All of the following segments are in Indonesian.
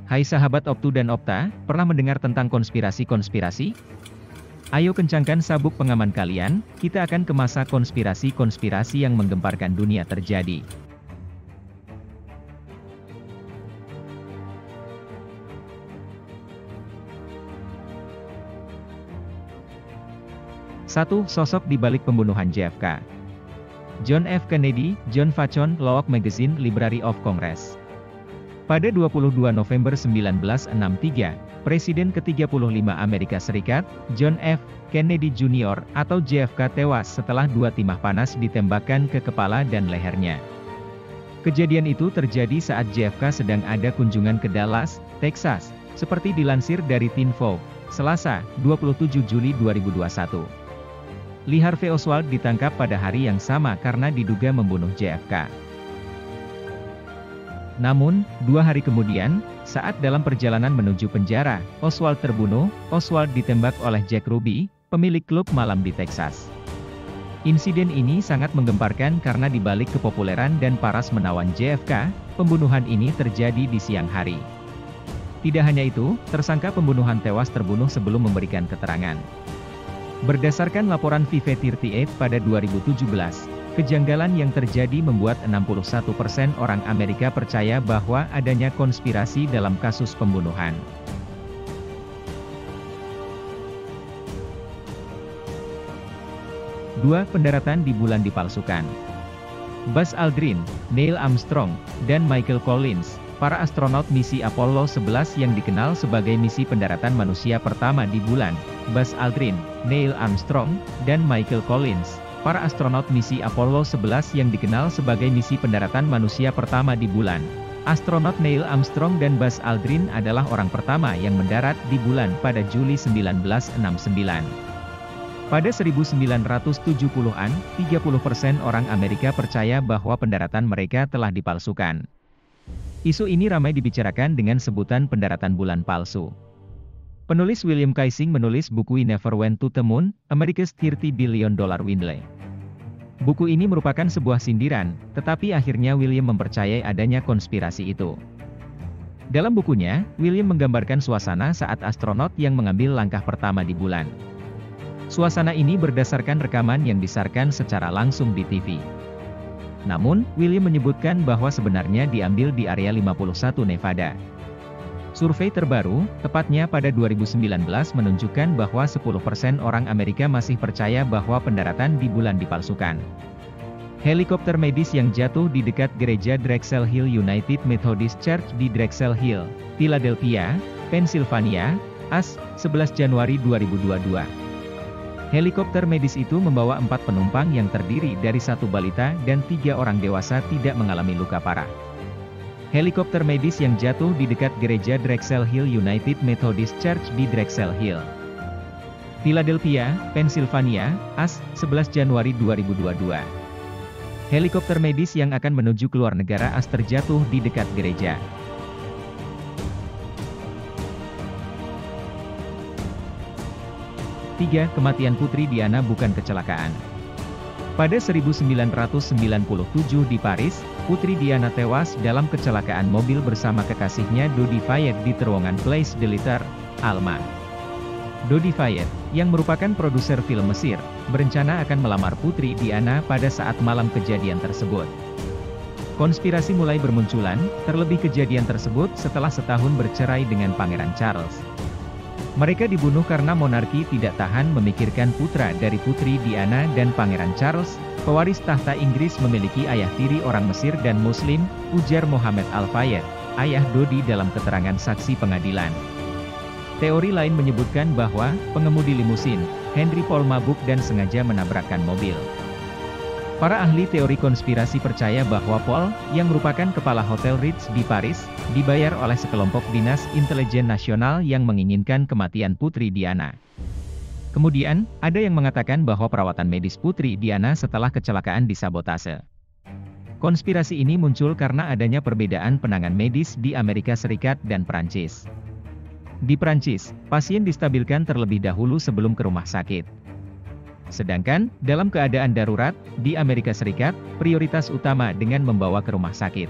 Hai sahabat Optu dan Opta, pernah mendengar tentang konspirasi-konspirasi? Ayo kencangkan sabuk pengaman kalian, kita akan ke masa konspirasi-konspirasi yang menggemparkan dunia terjadi. Satu, sosok di balik pembunuhan JFK. John F. Kennedy, John Facon, Look Magazine, Library of Congress. Pada 22 November 1963, Presiden ke-35 Amerika Serikat, John F. Kennedy Jr. atau JFK tewas setelah 2 timah panas ditembakkan ke kepala dan lehernya. Kejadian itu terjadi saat JFK sedang ada kunjungan ke Dallas, Texas, seperti dilansir dari Teen Vogue, Selasa, 27 Juli 2021. Lee Harvey Oswald ditangkap pada hari yang sama karena diduga membunuh JFK. Namun, 2 hari kemudian, saat dalam perjalanan menuju penjara, Oswald terbunuh. Oswald ditembak oleh Jack Ruby, pemilik klub malam di Texas. Insiden ini sangat menggemparkan karena di balik kepopuleran dan paras menawan JFK, pembunuhan ini terjadi di siang hari. Tidak hanya itu, tersangka pembunuhan tewas terbunuh sebelum memberikan keterangan. Berdasarkan laporan Vive38 pada 2017, kejanggalan yang terjadi membuat 61% orang Amerika percaya bahwa adanya konspirasi dalam kasus pembunuhan. Dua, pendaratan di bulan dipalsukan. Buzz Aldrin, Neil Armstrong, dan Michael Collins, para astronot misi Apollo 11 yang dikenal sebagai misi pendaratan manusia pertama di bulan. Buzz Aldrin, Neil Armstrong, dan Michael Collins, para astronot misi Apollo 11 yang dikenal sebagai misi pendaratan manusia pertama di bulan. Astronot Neil Armstrong dan Buzz Aldrin adalah orang pertama yang mendarat di bulan pada Juli 1969. Pada 1970-an, 30% orang Amerika percaya bahwa pendaratan mereka telah dipalsukan. Isu ini ramai dibicarakan dengan sebutan pendaratan bulan palsu. Penulis William Kaysing menulis buku We Never Went to the Moon, America's $30 Billion Windley. Buku ini merupakan sebuah sindiran, tetapi akhirnya William mempercayai adanya konspirasi itu. Dalam bukunya, William menggambarkan suasana saat astronot yang mengambil langkah pertama di bulan. Suasana ini berdasarkan rekaman yang disiarkan secara langsung di TV. Namun, William menyebutkan bahwa sebenarnya diambil di area 51 Nevada. Survei terbaru, tepatnya pada 2019 menunjukkan bahwa 10% orang Amerika masih percaya bahwa pendaratan di bulan dipalsukan. Helikopter medis yang jatuh di dekat gereja Drexel Hill United Methodist Church di Drexel Hill, Philadelphia, Pennsylvania, AS, 11 Januari 2022. Helikopter medis itu membawa 4 penumpang yang terdiri dari 1 balita dan 3 orang dewasa tidak mengalami luka parah. Helikopter medis yang jatuh di dekat gereja Drexel Hill United Methodist Church di Drexel Hill, Philadelphia, Pennsylvania, AS, 11 Januari 2022. Helikopter medis yang akan menuju ke luar negara AS terjatuh di dekat gereja. Tiga, kematian Putri Diana bukan kecelakaan. Pada 1997 di Paris, Putri Diana tewas dalam kecelakaan mobil bersama kekasihnya Dodi Fayed di terowongan Place de l'Étoile, Alma. Dodi Fayed, yang merupakan produser film Mesir, berencana akan melamar Putri Diana pada saat malam kejadian tersebut. Konspirasi mulai bermunculan, terlebih kejadian tersebut setelah setahun bercerai dengan Pangeran Charles. Mereka dibunuh karena monarki tidak tahan memikirkan putra dari Putri Diana dan Pangeran Charles, pewaris tahta Inggris memiliki ayah tiri orang Mesir dan Muslim, ujar Mohammed Al-Fayed, ayah Dodi dalam keterangan saksi pengadilan. Teori lain menyebutkan bahwa pengemudi limusin, Henry Paul mabuk dan sengaja menabrakkan mobil. Para ahli teori konspirasi percaya bahwa Paul, yang merupakan kepala Hotel Ritz di Paris, dibayar oleh sekelompok dinas intelijen nasional yang menginginkan kematian Putri Diana. Kemudian, ada yang mengatakan bahwa perawatan medis Putri Diana setelah kecelakaan disabotase. Konspirasi ini muncul karena adanya perbedaan penanganan medis di Amerika Serikat dan Prancis. Di Prancis, pasien distabilkan terlebih dahulu sebelum ke rumah sakit. Sedangkan, dalam keadaan darurat, di Amerika Serikat, prioritas utama dengan membawa ke rumah sakit.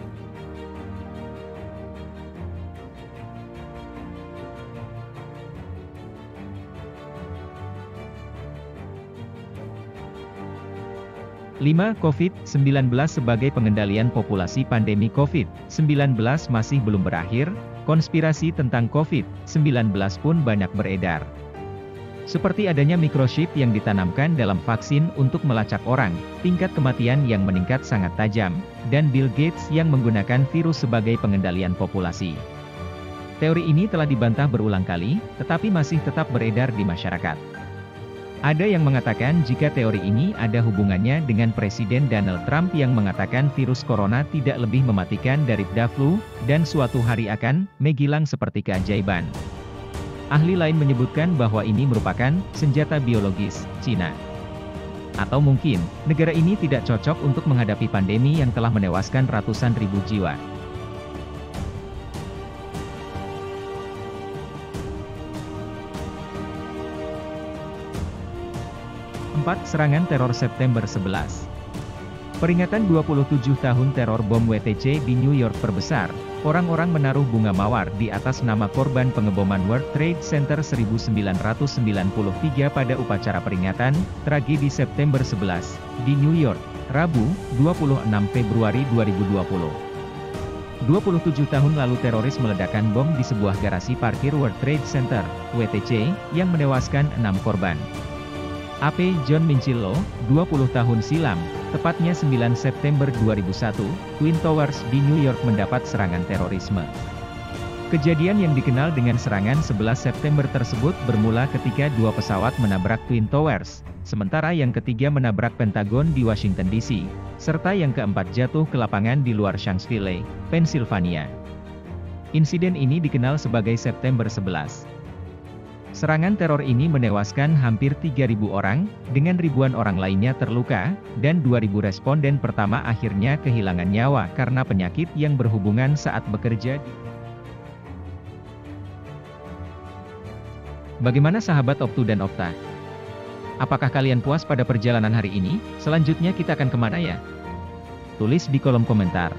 5. COVID-19 sebagai pengendalian populasi. Pandemi COVID-19 masih belum berakhir, konspirasi tentang COVID-19 pun banyak beredar. Seperti adanya microchip yang ditanamkan dalam vaksin untuk melacak orang, tingkat kematian yang meningkat sangat tajam, dan Bill Gates yang menggunakan virus sebagai pengendalian populasi. Teori ini telah dibantah berulang kali, tetapi masih tetap beredar di masyarakat. Ada yang mengatakan jika teori ini ada hubungannya dengan Presiden Donald Trump yang mengatakan virus corona tidak lebih mematikan dari flu, dan suatu hari akan menghilang seperti keajaiban. Ahli lain menyebutkan bahwa ini merupakan senjata biologis Cina. Atau mungkin, negara ini tidak cocok untuk menghadapi pandemi yang telah menewaskan ratusan ribu jiwa. 4. Serangan teror September 11. Peringatan 27 tahun teror bom WTC di New York perbesar. Orang-orang menaruh bunga mawar di atas nama korban pengeboman World Trade Center 1993 pada upacara peringatan tragedi September 11 di New York, Rabu, 26 Februari 2020. 27 tahun lalu teroris meledakkan bom di sebuah garasi parkir World Trade Center, WTC, yang menewaskan 6 korban. AP John Minchillo, 20 tahun silam, tepatnya 9 September 2001, Twin Towers di New York mendapat serangan terorisme. Kejadian yang dikenal dengan serangan 11 September tersebut bermula ketika 2 pesawat menabrak Twin Towers, sementara yang ketiga menabrak Pentagon di Washington DC, serta yang keempat jatuh ke lapangan di luar Shanksville, Pennsylvania. Insiden ini dikenal sebagai September 11. Serangan teror ini menewaskan hampir 3.000 orang, dengan ribuan orang lainnya terluka, dan 2.000 responden pertama akhirnya kehilangan nyawa karena penyakit yang berhubungan saat bekerja. Bagaimana sahabat Optu dan Opta? Apakah kalian puas pada perjalanan hari ini? Selanjutnya kita akan kemana ya? Tulis di kolom komentar.